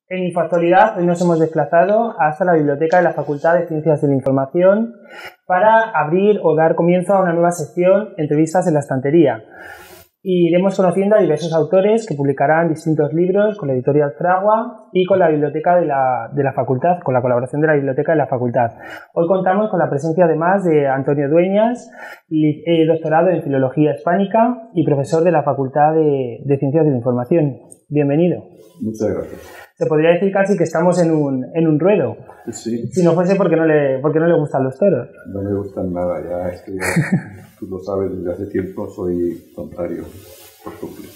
En Infoactualidad hoy nos hemos desplazado hasta la biblioteca de la Facultad de Ciencias de la Información para abrir o dar comienzo a una nueva sección, Entrevistas en la Estantería. Iremos conociendo a diversos autores que publicarán distintos libros con la editorial Fragua y con la biblioteca de la facultad, con la colaboración de la biblioteca de la facultad. Hoy contamos con la presencia además de Antonio Dueñas, doctorado en Filología Hispánica y profesor de la Facultad de Ciencias de la Información. Bienvenido. Muchas gracias. Se podría decir casi que estamos en un ruedo. Sí. Si no fuese porque no le gustan los toros. No me gustan nada, ya es que tú lo sabes, desde hace tiempo soy contrario por completo.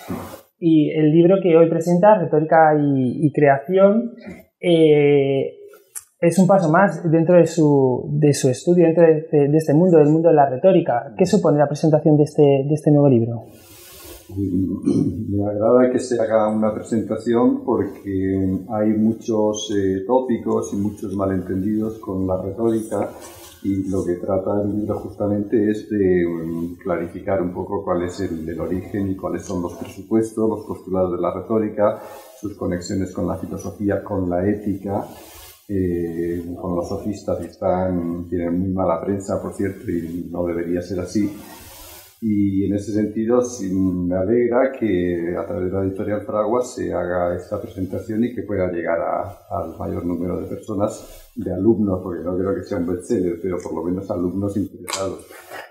Sí. Y el libro que hoy presenta, Retórica y Creación, es un paso más dentro de su estudio, dentro de este mundo, del mundo de la retórica. ¿Qué supone la presentación de este nuevo libro? Me agrada que se haga una presentación porque hay muchos tópicos y muchos malentendidos con la retórica, y lo que trata el libro justamente es de clarificar un poco cuál es el origen y cuáles son los presupuestos, los postulados de la retórica, sus conexiones con la filosofía, con la ética, con los sofistas que tienen muy mala prensa, por cierto, y no debería ser así. Y en ese sentido me alegra que a través de la editorial Fragua se haga esta presentación y que pueda llegar al mayor número de personas, de alumnos, porque no creo que sea un bestseller, pero por lo menos alumnos interesados.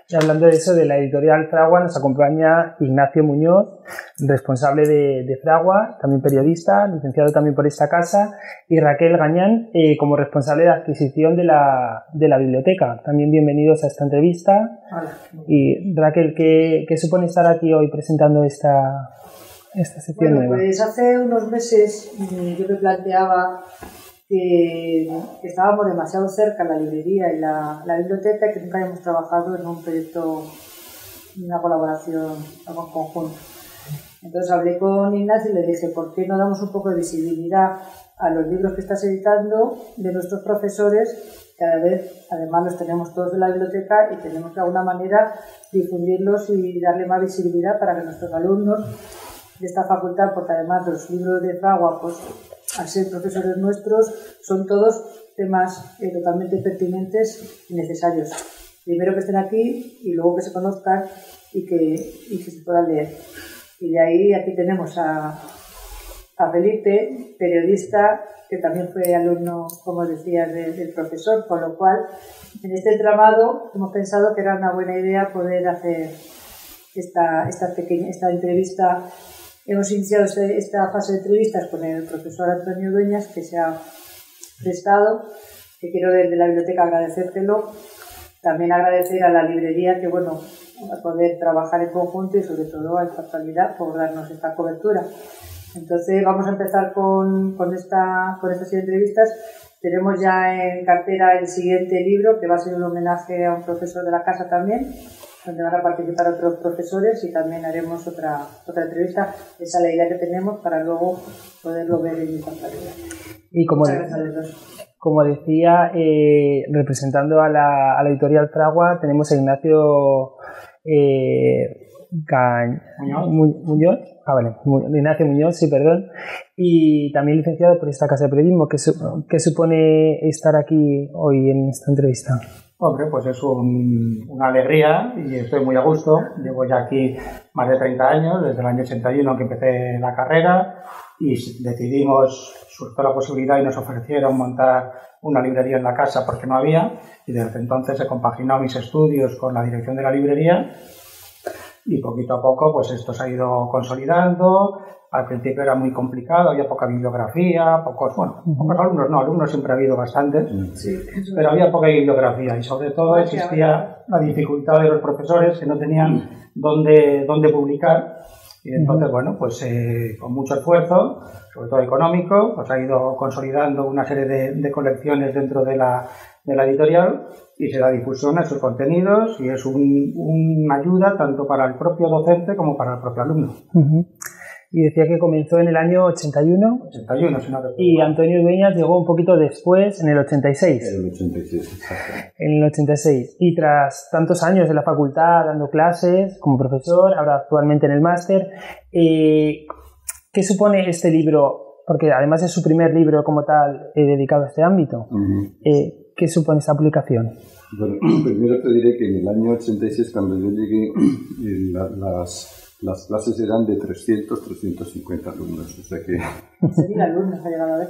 Y hablando de eso, de la editorial Fragua, nos acompaña Ignacio Muñoz, responsable de Fragua, también periodista, licenciado también por esta casa, y Raquel Gañán, como responsable de adquisición de la biblioteca. También bienvenidos a esta entrevista. Hola. Y Raquel, ¿qué supone estar aquí hoy presentando esta sección nueva? Pues hace unos meses yo me planteaba que estábamos demasiado cerca, la librería y la biblioteca, y que nunca habíamos trabajado en un proyecto, en una colaboración, algo en conjunto. Entonces hablé con Ignacio y le dije, ¿por qué no damos un poco de visibilidad a los libros que estás editando de nuestros profesores? Cada vez, además, los tenemos todos en la biblioteca y tenemos de alguna manera difundirlos y darle más visibilidad para que nuestros alumnos de esta facultad, porque además los libros de Fragua, pues al ser profesores nuestros, son todos temas totalmente pertinentes y necesarios. Primero que estén aquí y luego que se conozcan y que se puedan leer. Y de ahí aquí tenemos a Felipe, periodista, que también fue alumno, como decías, del profesor, con lo cual en este entramado hemos pensado que era una buena idea poder hacer esta entrevista. Hemos iniciado esta fase de entrevistas con el profesor Antonio Dueñas, que se ha prestado, que quiero desde la biblioteca agradecértelo. También agradecer a la librería que, bueno, a poder trabajar en conjunto y sobre todo a Infoactualidad por darnos esta cobertura. Entonces vamos a empezar con esta serie de entrevistas. Tenemos ya en cartera el siguiente libro, que va a ser un homenaje a un profesor de la casa también, donde van a participar otros profesores, y también haremos otra entrevista. Esa es la idea que tenemos para luego poderlo ver en Infoactualidad. Y como decía, representando a la editorial Fragua, tenemos a Ignacio Muñoz. Ignacio Muñoz, sí, perdón. Y también licenciado por esta casa de periodismo. ¿Qué supone estar aquí hoy en esta entrevista? Hombre, pues es una alegría y estoy muy a gusto. Llevo ya aquí más de 30 años, desde el año 81 que empecé la carrera, y decidimos, surgió la posibilidad y nos ofrecieron montar una librería en la casa porque no había, y desde entonces he compaginado mis estudios con la dirección de la librería, y poquito a poco pues esto se ha ido consolidando. Al principio era muy complicado, había poca bibliografía, pocos alumnos siempre ha habido bastantes, sí, pero había poca bibliografía, y sobre todo existía la dificultad de los profesores que no tenían dónde publicar. Y entonces, bueno, pues con mucho esfuerzo, sobre todo económico, pues ha ido consolidando una serie de colecciones dentro de la editorial, y se da difusión a sus contenidos, y es una ayuda tanto para el propio docente como para el propio alumno. Y decía que comenzó en el año 81. 81, si no recuerdo. Y Antonio Dueñas llegó un poquito después, en el 86. En el 86, exacto. En el 86. Y tras tantos años en la facultad, dando clases como profesor, ahora actualmente en el máster, ¿qué supone este libro porque además es su primer libro como tal dedicado a este ámbito. ¿Qué supone esta publicación? Bueno, primero te diré que en el año 86, cuando yo llegué, las clases eran de 300-350 alumnos, o sea que... 11.000 alumnos ha llegado a ver.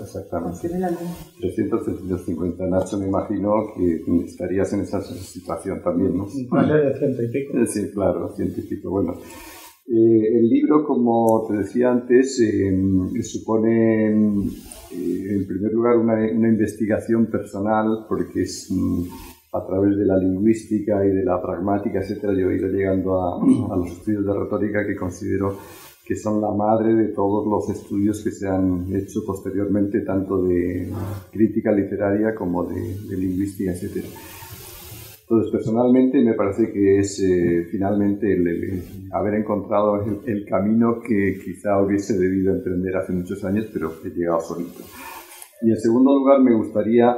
Exactamente. 11.000 alumnos. 300-350. Nacho, me imagino que estarías en esa situación también, ¿no? Más de 100 y pico. Sí, claro, 100 y pico. Bueno, el libro, como te decía antes, supone, en primer lugar, una investigación personal, porque es... a través de la lingüística y de la pragmática, etcétera, yo he ido llegando a los estudios de retórica que considero que son la madre de todos los estudios que se han hecho posteriormente, tanto de crítica literaria como de lingüística, etcétera. Entonces, personalmente, me parece que es finalmente el haber encontrado el camino que quizá hubiese debido emprender hace muchos años, pero he llegado solito. Y en segundo lugar, me gustaría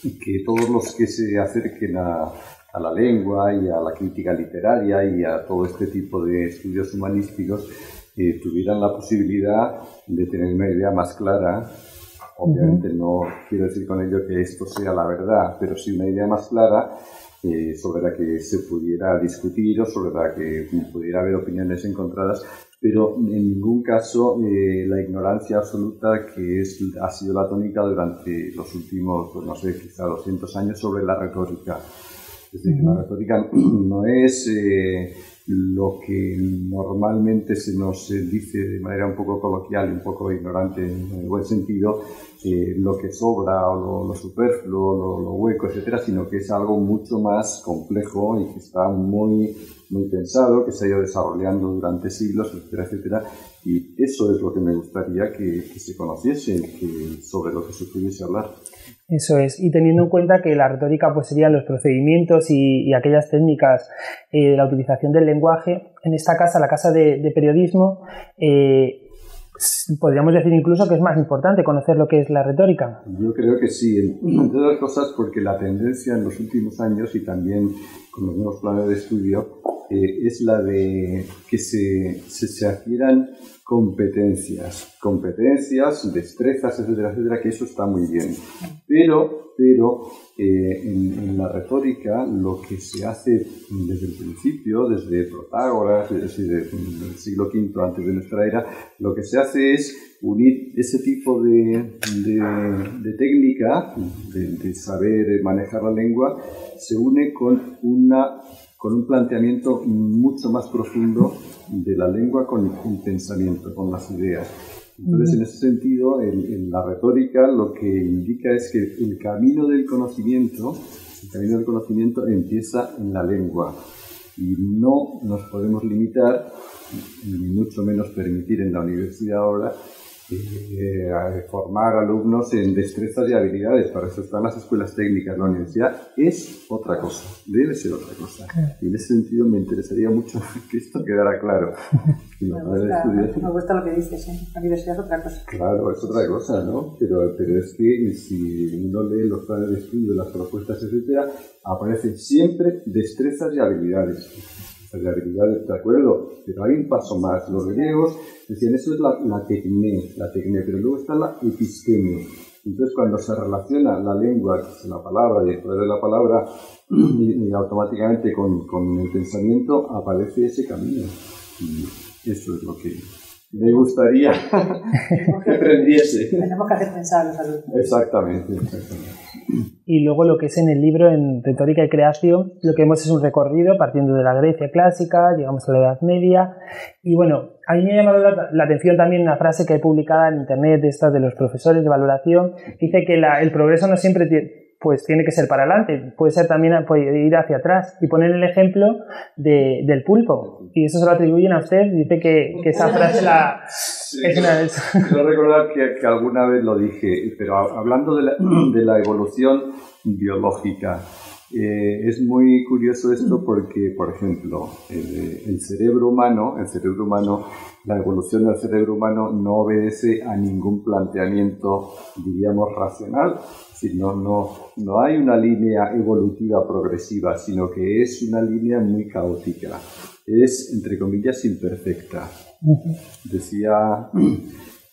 que todos los que se acerquen a la lengua y a la crítica literaria y a todo este tipo de estudios humanísticos tuvieran la posibilidad de tener una idea más clara. Obviamente no quiero decir con ello que esto sea la verdad, pero sí una idea más clara sobre la que se pudiera discutir o sobre la que pudiera haber opiniones encontradas, pero en ningún caso la ignorancia absoluta que ha sido la tónica durante los últimos, pues no sé, quizá 200 años sobre la retórica. Es decir, la retórica no es lo que normalmente se nos dice de manera un poco coloquial y un poco ignorante en el buen sentido, lo que sobra o lo superfluo, lo hueco, etcétera, sino que es algo mucho más complejo y que está muy pensado, que se ha ido desarrollando durante siglos, etcétera, etcétera, y eso es lo que me gustaría que se conociese, sobre lo que se pudiese hablar. Eso es, y teniendo en cuenta que la retórica pues serían los procedimientos y aquellas técnicas de la utilización del lenguaje, en esta casa, la casa de periodismo, podríamos decir incluso que es más importante conocer lo que es la retórica. Yo creo que sí, entre otras cosas porque la tendencia en los últimos años y también con los nuevos planes de estudio es la de que se adquieran competencias, destrezas, etcétera, etcétera, que eso está muy bien. Pero en la retórica lo que se hace desde el principio, desde Protágoras, es decir, desde el siglo V antes de nuestra era, lo que se hace es unir ese tipo de técnica, de saber manejar la lengua, se une con un planteamiento mucho más profundo de la lengua con el pensamiento, con las ideas. Entonces, en ese sentido, en la retórica lo que indica es que el camino del conocimiento empieza en la lengua y no nos podemos limitar, ni mucho menos permitir en la universidad ahora, formar alumnos en destrezas y habilidades. Para eso están las escuelas técnicas. La universidad es otra cosa, debe ser otra cosa. Y en ese sentido me interesaría mucho que esto quedara claro. Me gusta lo que dices, ¿eh? La universidad es otra cosa. Claro, es otra cosa, ¿no? Pero es que si uno lee los planes de estudio, las propuestas, etcétera, aparecen siempre destrezas y habilidades. De habilidades, ¿de acuerdo? Pero hay un paso más. Los griegos decían, eso es la tecné, pero luego está la episteme. Entonces, cuando se relaciona la lengua, que es la palabra, y después de la palabra, y automáticamente con el pensamiento, aparece ese camino. Y eso es lo que me gustaría que aprendiese. Tenemos que hacer pensar a los alumnos. Exactamente. Y luego lo que es en el libro, en Retórica y Creación, lo que vemos es un recorrido partiendo de la Grecia clásica, llegamos a la Edad Media, y bueno, a mí me ha llamado la atención también una frase que hay publicada en internet de los profesores de valoración, que dice que el progreso no siempre tiene que ser para adelante, puede ser también ir hacia atrás, y poner el ejemplo del pulpo, y eso se lo atribuyen a usted, dice que esa frase es una de esas. Quiero recordar que alguna vez lo dije, pero hablando de la evolución biológica, es muy curioso esto porque, por ejemplo, el cerebro humano, la evolución del cerebro humano no obedece a ningún planteamiento, diríamos, racional. No hay una línea evolutiva progresiva, sino que es una línea muy caótica. Es, entre comillas, imperfecta. Decía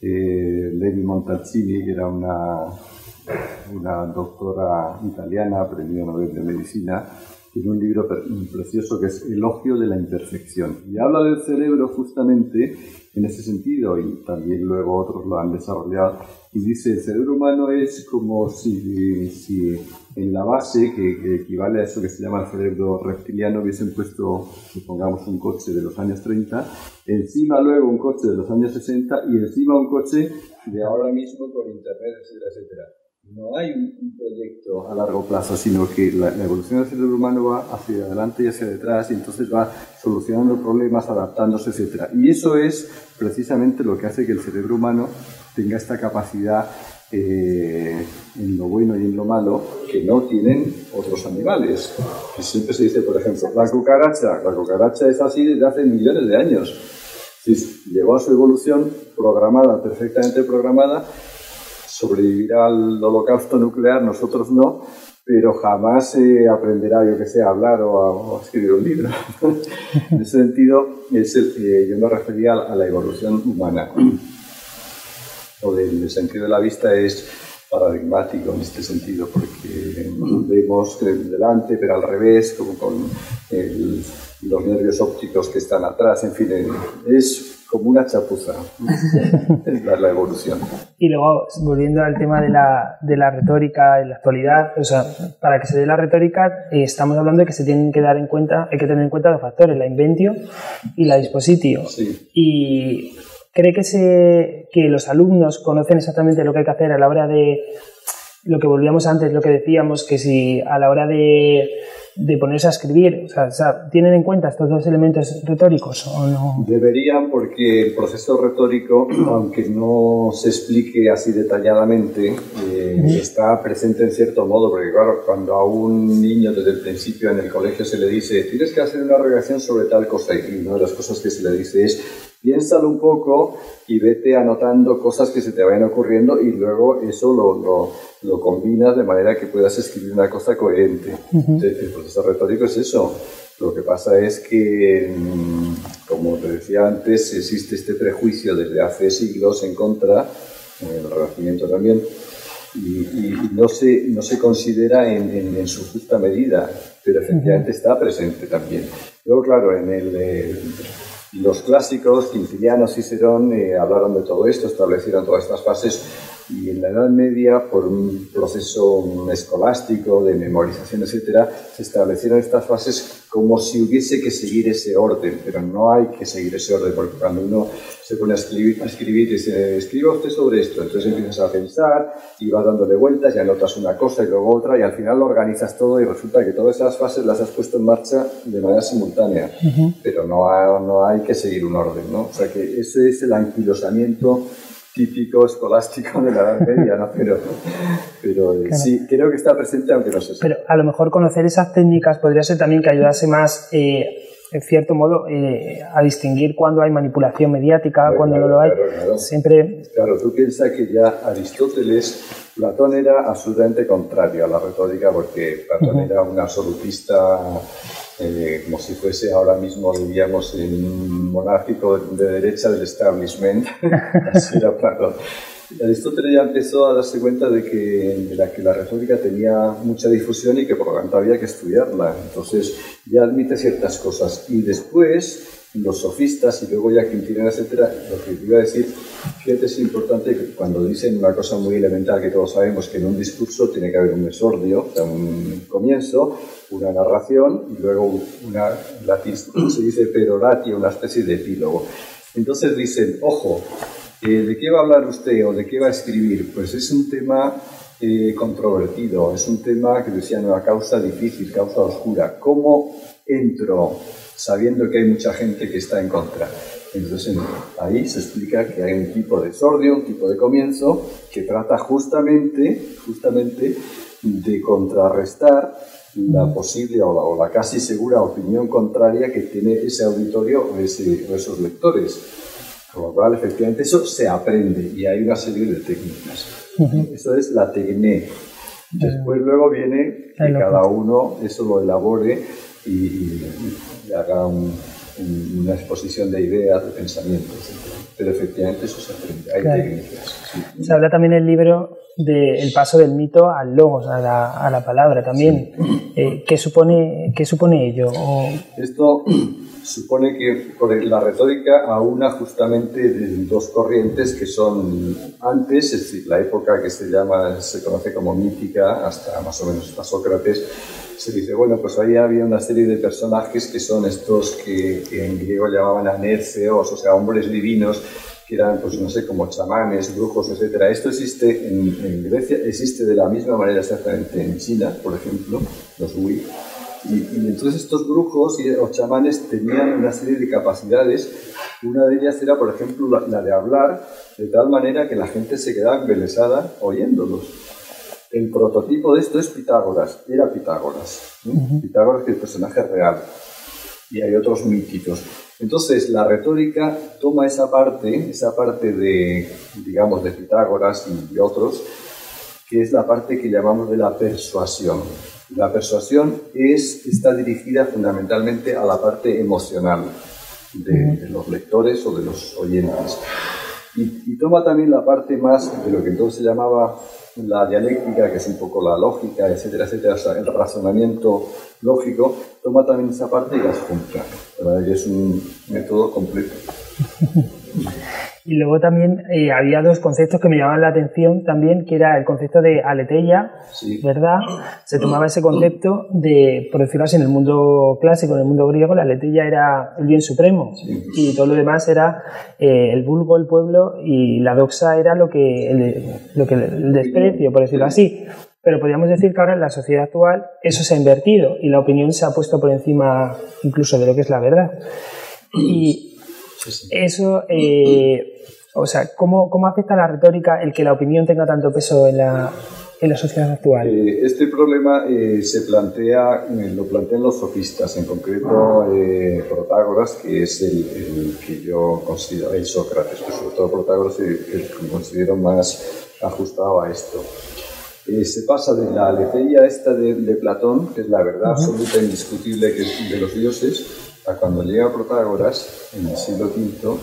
Levi Montalcini, que era una doctora italiana, premio Nobel de Medicina, tiene un libro precioso que es Elogio de la Imperfección. Y habla del cerebro justamente en ese sentido, y también luego otros lo han desarrollado. Y dice, el cerebro humano es como si en la base, que equivale a eso que se llama el cerebro reptiliano, hubiesen puesto, supongamos, un coche de los años 30, encima luego un coche de los años 60 y encima un coche de ahora mismo con internet, etcétera, etcétera. No hay un proyecto a largo plazo, sino que la evolución del cerebro humano va hacia adelante y hacia detrás, y entonces va solucionando problemas, adaptándose, etc. Y eso es precisamente lo que hace que el cerebro humano tenga esta capacidad en lo bueno y en lo malo que no tienen otros animales. Y siempre se dice, por ejemplo, la cucaracha es así desde hace millones de años. Llegó a su evolución programada, perfectamente programada, sobrevivirá al holocausto nuclear, nosotros no, pero jamás aprenderá, yo que sé, a hablar o a escribir un libro. En ese sentido, yo me refería a la evolución humana. O del sentido de la vista es paradigmático en este sentido, porque vemos delante, pero al revés, como con los nervios ópticos que están atrás, en fin, es como una chapuza. Es la evolución. Y luego, volviendo al tema de la retórica en la actualidad, o sea, para que se dé la retórica, estamos hablando de que se tienen que dar en cuenta, hay que tener en cuenta dos factores, la inventio y la dispositio. Sí. Y ¿cree que los alumnos conocen exactamente lo que hay que hacer a la hora de lo que volvíamos antes, lo que decíamos, que si a la hora de ponerse a escribir, o sea, ¿tienen en cuenta estos dos elementos retóricos o no? Deberían, porque el proceso retórico, aunque no se explique así detalladamente, está presente en cierto modo, porque claro, cuando a un niño desde el principio en el colegio se le dice tienes que hacer una redacción sobre tal cosa, y una de las cosas que se le dice es piénsalo un poco y vete anotando cosas que se te vayan ocurriendo y luego eso lo combinas de manera que puedas escribir una cosa coherente. El proceso retórico es eso. Lo que pasa es que, como te decía antes, existe este prejuicio desde hace siglos en contra, en el Renacimiento también, y no se considera en su justa medida, pero efectivamente está presente también. Luego, claro, los clásicos, Quintiliano, Cicerón, hablaron de todo esto, establecieron todas estas fases, y en la Edad Media, por un proceso escolástico de memorización, etcétera, se establecieron estas fases como si hubiese que seguir ese orden, pero no hay que seguir ese orden, porque cuando uno se pone a escribir dice, escriba usted sobre esto, entonces empiezas a pensar y vas dándole vueltas y anotas una cosa y luego otra, y al final lo organizas todo y resulta que todas esas fases las has puesto en marcha de manera simultánea, pero no hay que seguir un orden, ¿no? O sea que ese es el anquilosamiento típico escolástico de la Edad Media, ¿no? Pero claro. Sí, creo que está presente, aunque no se sepa. Pero a lo mejor conocer esas técnicas podría ser también que ayudase más, en cierto modo, a distinguir cuando hay manipulación mediática, cuando no lo hay. Claro. Siempre... Claro, tú piensas que ya Platón era absolutamente contrario a la retórica, porque Platón era un absolutista, como si fuese ahora mismo, diríamos, un monárquico de derecha del establishment. Así era Platón. Aristóteles ya empezó a darse cuenta de que la retórica tenía mucha difusión y que por lo tanto había que estudiarla. Entonces ya admite ciertas cosas. Y después los sofistas y luego ya Quintiliano, etcétera, lo que te iba a decir, fíjate, es importante que cuando dicen una cosa muy elemental que todos sabemos, que en un discurso tiene que haber un mesordio, o sea, un comienzo, una narración y luego se dice peroratio, una especie de epílogo. Entonces dicen, ojo, ¿de qué va a hablar usted o de qué va a escribir? Pues es un tema controvertido, es un tema que decían una causa difícil, causa oscura. ¿Cómo entro sabiendo que hay mucha gente que está en contra? Entonces ahí se explica que hay un tipo de sordio, un tipo de comienzo que trata justamente de contrarrestar la posible o la casi segura opinión contraria que tiene ese auditorio o esos lectores. Con lo cual, efectivamente, eso se aprende y hay una serie de técnicas. Eso es la tecné. Después luego viene que cada uno eso lo elabore y haga una exposición de ideas, de pensamientos, etc. pero efectivamente eso se aprende, hay técnicas. Sí. Se habla también en el libro del paso del mito al logos, a la palabra también. Sí. ¿Qué supone ello? Esto supone que la retórica aúna justamente dos corrientes que son antes, es decir, la época que se conoce como mítica, hasta más o menos hasta Sócrates. Se dice, bueno, pues ahí había una serie de personajes que son estos que en griego llamaban anerceos, o sea, hombres divinos, que eran, pues no sé, como chamanes, brujos, etcétera. Esto existe en Grecia, existe de la misma manera exactamente en China, por ejemplo, los Hui. Y entonces estos brujos o chamanes tenían una serie de capacidades. Una de ellas era, por ejemplo, la de hablar de tal manera que la gente se quedaba embelesada oyéndolos. El prototipo de esto es Pitágoras, era Pitágoras. Pitágoras, que es el personaje real. Y hay otros míticos. Entonces, la retórica toma esa parte de, digamos, de Pitágoras y otros, que es la parte que llamamos de la persuasión. La persuasión está dirigida fundamentalmente a la parte emocional de los lectores o de los oyentes. Y toma también la parte más de lo que entonces se llamaba la dialéctica, que es un poco la lógica, etcétera, etcétera, o sea, el razonamiento lógico, toma también esa parte y las junta. Y es un método completo. Y luego también había dos conceptos que me llamaban la atención también, que era el concepto de aletheia, sí, ¿verdad? Se tomaba ese concepto de, por decirlo así, en el mundo clásico, en el mundo griego, la aletheia era el bien supremo, sí, y todo lo demás era el vulgo, el pueblo, y la doxa era el desprecio, por decirlo así. Pero podríamos decir que ahora en la sociedad actual eso se ha invertido y la opinión se ha puesto por encima incluso de lo que es la verdad. Y eso, o sea, ¿cómo afecta la retórica el que la opinión tenga tanto peso en la sociedad actual? Este problema lo plantean los sofistas, en concreto Protágoras, que es el que yo considero, y Sócrates, pero sobre todo Protágoras el que considero más ajustado a esto. Se pasa de la aletheia esta de Platón, que es la verdad absoluta e indiscutible de los dioses, a cuando llega Protágoras en el siglo V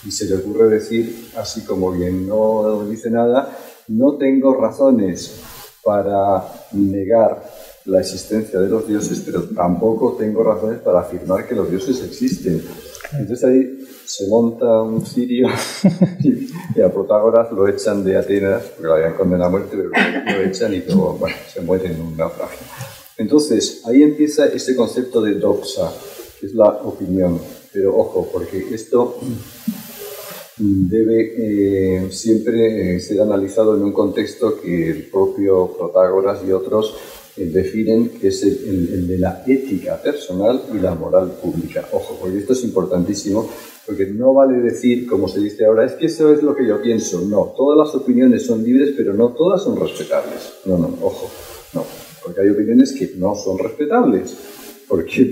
y se le ocurre decir, así como quien no dice nada, no tengo razones para negar la existencia de los dioses, pero tampoco tengo razones para afirmar que los dioses existen. Entonces ahí se monta un cirio y a Protágoras lo echan de Atenas, porque lo habían condenado a muerte, pero lo echan y luego, bueno, se muere en un naufragio. Entonces ahí empieza este concepto de doxa, que es la opinión. Pero ojo, porque esto debe siempre ser analizado en un contexto que el propio Protágoras y otros definen, que es el de la ética personal y la moral pública. Ojo, porque esto es importantísimo, porque no vale decir, como se dice ahora, es que eso es lo que yo pienso. No, todas las opiniones son libres, pero no todas son respetables. No, ojo, no, porque hay opiniones que no son respetables. ¿Por qué?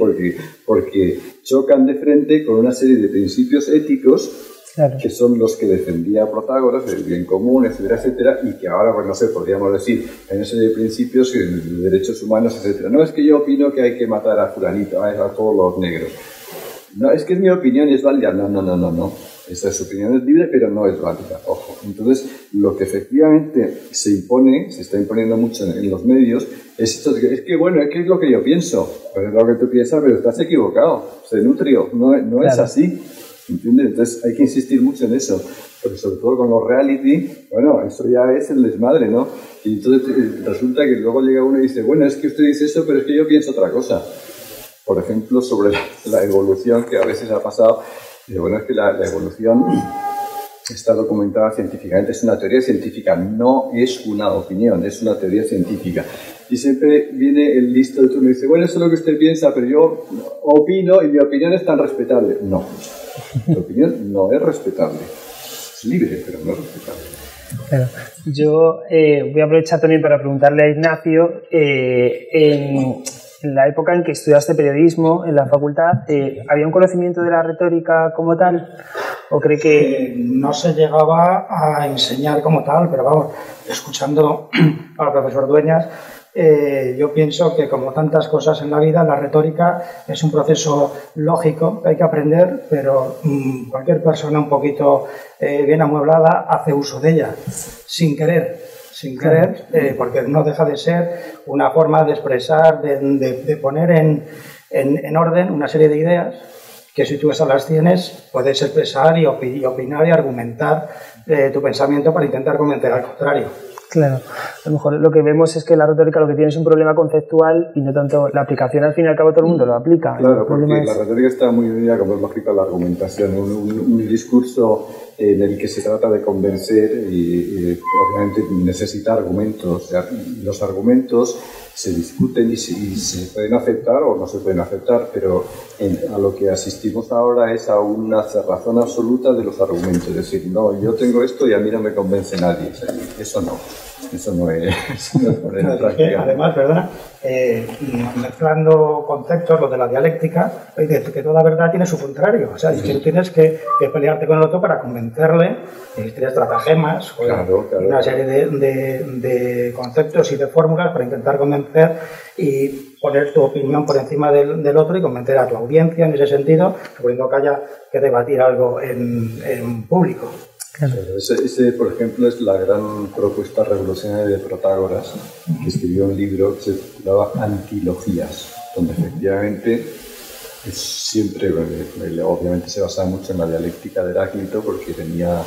Porque chocan de frente con una serie de principios éticos, claro, que son los que defendía Protágoras, el bien común, etcétera, etcétera, y que ahora, pues no sé, podríamos decir, hay una serie de principios de derechos humanos, etcétera. No es que yo opino que hay que matar a fulanito, a todos los negros. No, es que es mi opinión y es válida. No. Esa es opinión, es libre, pero no es válida. Ojo. Entonces, lo que efectivamente se está imponiendo mucho en los medios, es esto de que, es que es lo que yo pienso. Pues es lo que tú piensas, pero estás equivocado. Se nutrió. No claro, es así. ¿Entiendes? Entonces hay que insistir mucho en eso, porque sobre todo con los reality, bueno, eso ya es el desmadre, ¿no? Y entonces resulta que luego llega uno y dice, bueno, es que usted dice eso, pero es que yo pienso otra cosa. Por ejemplo, sobre la evolución, que a veces ha pasado, y bueno, es que la evolución está documentada científicamente, es una teoría científica, no es una opinión, es una teoría científica. Y siempre viene el listo de turno y dice, bueno, eso es lo que usted piensa, pero yo opino y mi opinión es tan respetable. No. Tu opinión no es respetable. Es libre, pero no es respetable. Claro. Yo voy a aprovechar también para preguntarle a Ignacio, en la época en que estudiaste periodismo en la facultad, ¿había un conocimiento de la retórica como tal? ¿O cree que...? No se llegaba a enseñar como tal, pero vamos, escuchando al profesor Dueñas, yo pienso que, como tantas cosas en la vida, la retórica es un proceso lógico que hay que aprender, pero cualquier persona un poquito bien amueblada hace uso de ella, sin querer, porque no deja de ser una forma de expresar, de poner en orden una serie de ideas que, si tú esas las tienes, puedes expresar y opinar y argumentar tu pensamiento para intentar convencer al contrario. Claro, a lo mejor lo que vemos es que la retórica lo que tiene es un problema conceptual y no tanto la aplicación. Al fin y al cabo todo el mundo lo aplica. Claro, porque la retórica está muy unida, como es lógico, a la argumentación. Un discurso en el que se trata de convencer y obviamente necesita argumentos. O sea, los argumentos se discuten y se pueden aceptar o no se pueden aceptar, pero a lo que asistimos ahora es a una cerrazón absoluta de los argumentos. Es decir, no, yo tengo esto y a mí no me convence nadie. O sea, eso no es poner en práctica. Además, perdona, mezclando conceptos, lo de la dialéctica, que toda verdad tiene su contrario. O sea, es que tú tienes que pelearte con el otro para convencerle, tienes estratagemas, claro. Una serie de conceptos y de fórmulas para intentar convencer y poner tu opinión por encima del otro y convencer a tu audiencia en ese sentido, suponiendo que haya que debatir algo en público. Claro. Ese, por ejemplo, es la gran propuesta revolucionaria de Protágoras, que escribió un libro que se titulaba Antilogías, donde efectivamente siempre, obviamente se basaba mucho en la dialéctica de Heráclito, porque venía,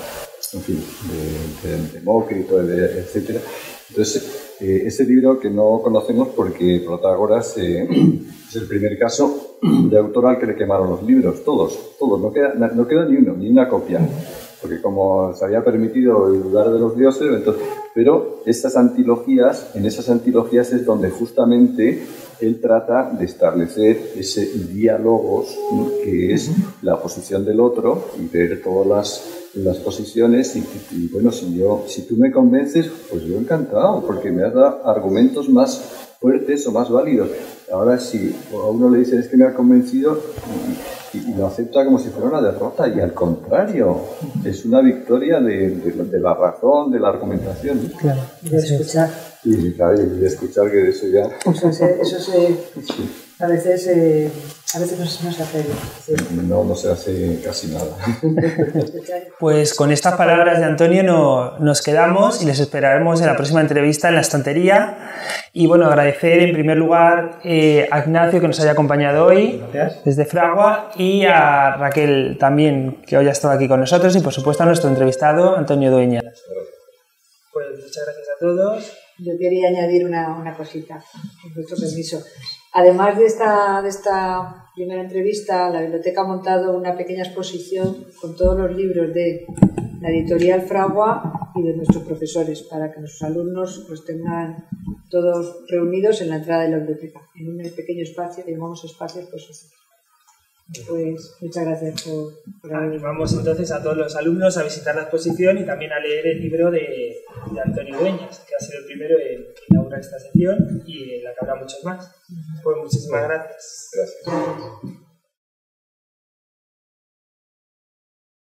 en fin, de Demócrito, etc. Entonces, ese libro que no conocemos porque Protágoras es el primer caso de autor al que le quemaron los libros, todos, no queda ni uno, ni una copia. Porque como se había permitido dudar de los dioses, entonces, pero en esas antilogías es donde justamente él trata de establecer ese diálogos, que es la posición del otro y ver todas las posiciones y bueno, si tú me convences, pues yo encantado, porque me has dado argumentos más fuertes o más válidos. Ahora, si a uno le dicen es que me ha convencido y lo acepta como si fuera una derrota, y al contrario, es una victoria de la razón, de la argumentación. Claro, de escuchar. Y claro, de escuchar, que de eso ya... A veces no se hace. Sí. No se hace casi nada. Pues con estas palabras de Antonio nos quedamos y les esperaremos en la próxima entrevista en La Estantería. Y bueno, agradecer en primer lugar a Ignacio, que nos haya acompañado hoy desde Fragua, y a Raquel también, que hoy ha estado aquí con nosotros, y por supuesto a nuestro entrevistado Antonio Dueñas. Pues muchas gracias a todos. Yo quería añadir una cosita, con vuestro permiso. Además de esta primera entrevista, la biblioteca ha montado una pequeña exposición con todos los libros de la editorial Fragua y de nuestros profesores, para que nuestros alumnos los tengan todos reunidos en la entrada de la biblioteca, en un pequeño espacio, llamamos espacio exposición. Pues muchas gracias por haber venido. Vamos entonces a todos los alumnos a visitar la exposición y también a leer el libro de Antonio Dueñas, que ha sido el primero en inaugurar esta sección y en la que habrá muchos más. Pues muchísimas gracias. Gracias.